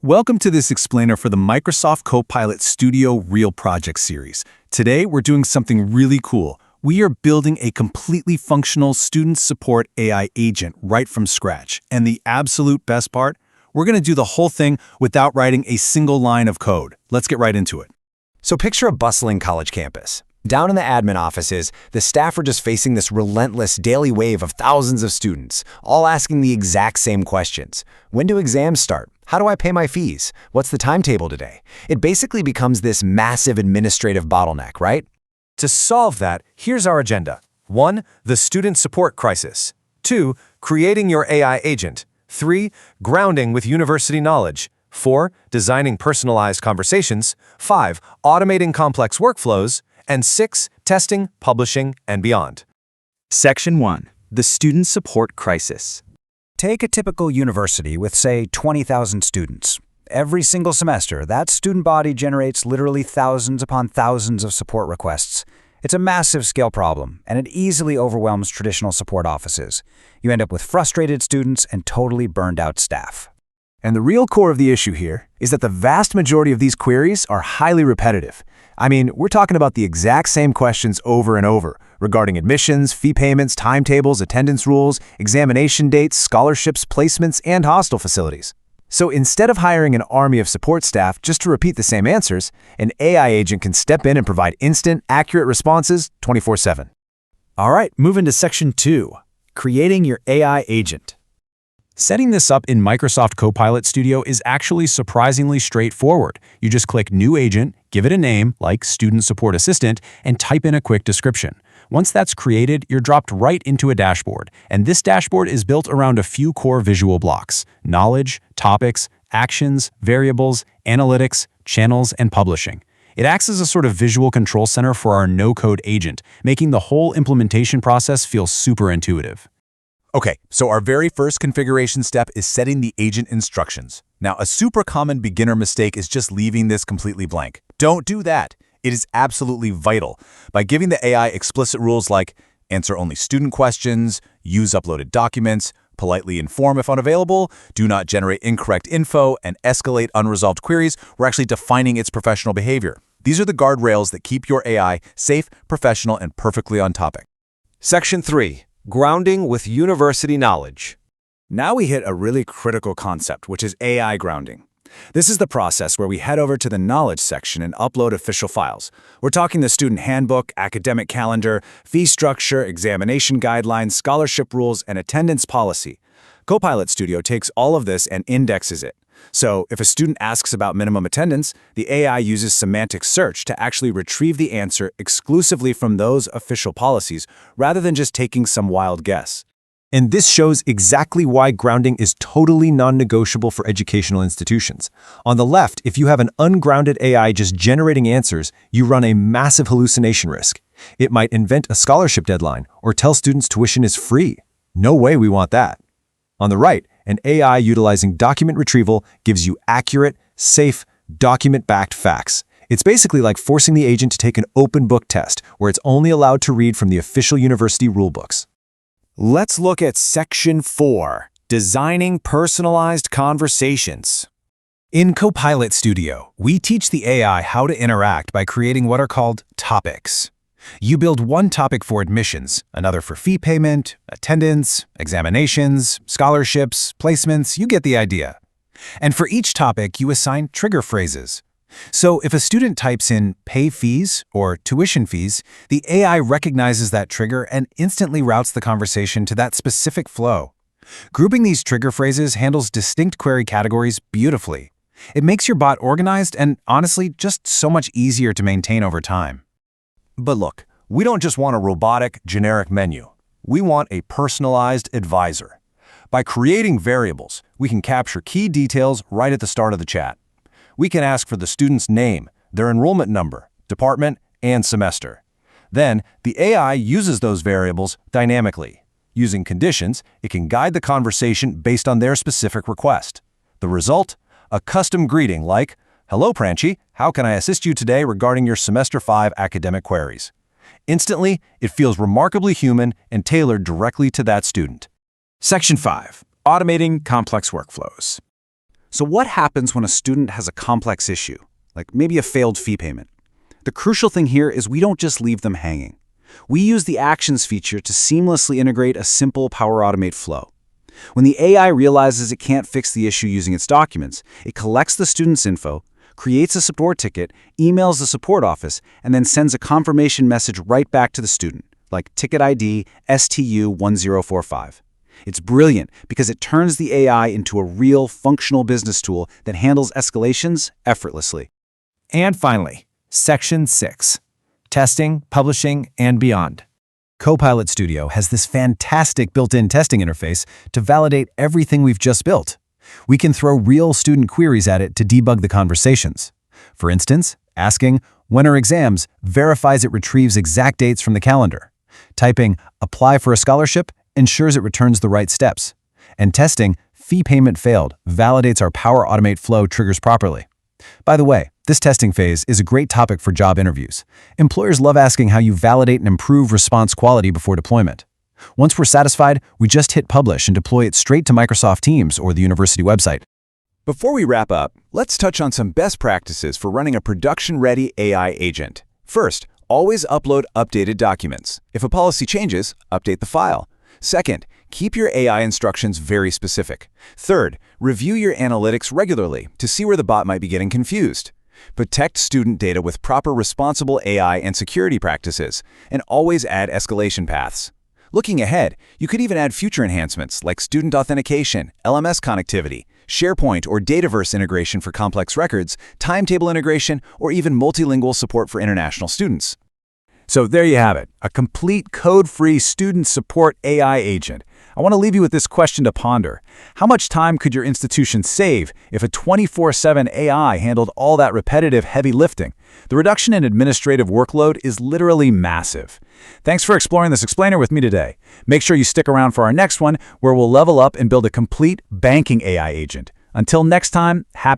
Welcome to this explainer for the Microsoft Copilot Studio Real Project series. Today, we're doing something really cool. We are building a completely functional student support AI agent right from scratch. And the absolute best part, we're going to do the whole thing without writing a single line of code. Let's get right into it. So picture a bustling college campus. Down in the admin offices, the staff are just facing this relentless daily wave of thousands of students, all asking the exact same questions. When do exams start? How do I pay my fees? What's the timetable today? It basically becomes this massive administrative bottleneck, right? To solve that, here's our agenda. 1. The student support crisis. 2. Creating your AI agent. 3. Grounding with university knowledge. 4. Designing personalized conversations. 5. Automating complex workflows. And 6. Testing, publishing, and beyond. Section 1. The student support crisis. Take a typical university with, say, 20,000 students. Every single semester, that student body generates literally thousands upon thousands of support requests. It's a massive scale problem, and it easily overwhelms traditional support offices. You end up with frustrated students and totally burned out staff. And the real core of the issue here is that the vast majority of these queries are highly repetitive. I mean, we're talking about the exact same questions over and over regarding admissions, fee payments, timetables, attendance rules, examination dates, scholarships, placements, and hostel facilities. So instead of hiring an army of support staff just to repeat the same answers, an AI agent can step in and provide instant, accurate responses 24/7. All right, moving to Section 2. Creating your AI agent. Setting this up in Microsoft Copilot Studio is actually surprisingly straightforward. You just click New Agent, give it a name, like Student Support Assistant, and type in a quick description. Once that's created, you're dropped right into a dashboard. And this dashboard is built around a few core visual blocks: knowledge, topics, actions, variables, analytics, channels, and publishing. It acts as a sort of visual control center for our no-code agent, making the whole implementation process feel super intuitive. Okay, so our very first configuration step is setting the agent instructions. Now, a super common beginner mistake is just leaving this completely blank. Don't do that. It is absolutely vital. By giving the AI explicit rules like answer only student questions, use uploaded documents, politely inform if unavailable, do not generate incorrect info, and escalate unresolved queries, we're actually defining its professional behavior. These are the guardrails that keep your AI safe, professional, and perfectly on topic. Section 3. Grounding with university knowledge. Now we hit a really critical concept, which is AI grounding. This is the process where we head over to the knowledge section and upload official files. We're talking the student handbook, academic calendar, fee structure, examination guidelines, scholarship rules, and attendance policy. Copilot Studio takes all of this and indexes it. So if a student asks about minimum attendance, the AI uses semantic search to actually retrieve the answer exclusively from those official policies, rather than just taking some wild guess. And this shows exactly why grounding is totally non-negotiable for educational institutions. On the left, if you have an ungrounded AI just generating answers, you run a massive hallucination risk. It might invent a scholarship deadline or tell students tuition is free. No way we want that. On the right, an AI utilizing document retrieval gives you accurate, safe, document-backed facts. It's basically like forcing the agent to take an open book test where it's only allowed to read from the official university rulebooks. Let's look at Section 4, Designing Personalized Conversations. In Copilot Studio, we teach the AI how to interact by creating what are called topics. You build one topic for admissions, another for fee payment, attendance, examinations, scholarships, placements, you get the idea. And for each topic, you assign trigger phrases. So if a student types in pay fees or tuition fees, the AI recognizes that trigger and instantly routes the conversation to that specific flow. Grouping these trigger phrases handles distinct query categories beautifully. It makes your bot organized and, honestly, just so much easier to maintain over time. But look, we don't just want a robotic, generic menu. We want a personalized advisor. By creating variables, we can capture key details right at the start of the chat. We can ask for the student's name, their enrollment number, department, and semester. Then, the AI uses those variables dynamically. Using conditions, it can guide the conversation based on their specific request. The result? A custom greeting like, "Hello, Pranchi, how can I assist you today regarding your Semester 5 academic queries?" Instantly, it feels remarkably human and tailored directly to that student. Section 5. Automating complex workflows. So what happens when a student has a complex issue, like maybe a failed fee payment? The crucial thing here is we don't just leave them hanging. We use the Actions feature to seamlessly integrate a simple Power Automate flow. When the AI realizes it can't fix the issue using its documents, it collects the student's info, creates a support ticket, emails the support office, and then sends a confirmation message right back to the student, like ticket ID STU1045. It's brilliant because it turns the AI into a real functional business tool that handles escalations effortlessly. And finally, Section 6. Testing, Publishing, and Beyond. Copilot Studio has this fantastic built-in testing interface to validate everything we've just built. We can throw real student queries at it to debug the conversations. For instance, asking, "When are exams?" verifies it retrieves exact dates from the calendar. Typing, "Apply for a scholarship," ensures it returns the right steps. And testing, "Fee payment failed," validates our Power Automate flow triggers properly. By the way, this testing phase is a great topic for job interviews. Employers love asking how you validate and improve response quality before deployment. Once we're satisfied, we just hit publish and deploy it straight to Microsoft Teams or the university website. Before we wrap up, let's touch on some best practices for running a production-ready AI agent. First, always upload updated documents. If a policy changes, update the file. Second, keep your AI instructions very specific. Third, review your analytics regularly to see where the bot might be getting confused. Protect student data with proper responsible AI and security practices, and always add escalation paths. Looking ahead, you could even add future enhancements like student authentication, LMS connectivity, SharePoint or Dataverse integration for complex records, timetable integration, or even multilingual support for international students. So there you have it, a complete code-free student support AI agent. I want to leave you with this question to ponder. How much time could your institution save if a 24/7 AI handled all that repetitive heavy lifting? The reduction in administrative workload is literally massive. Thanks for exploring this explainer with me today. Make sure you stick around for our next one, where we'll level up and build a complete banking AI agent. Until next time, happy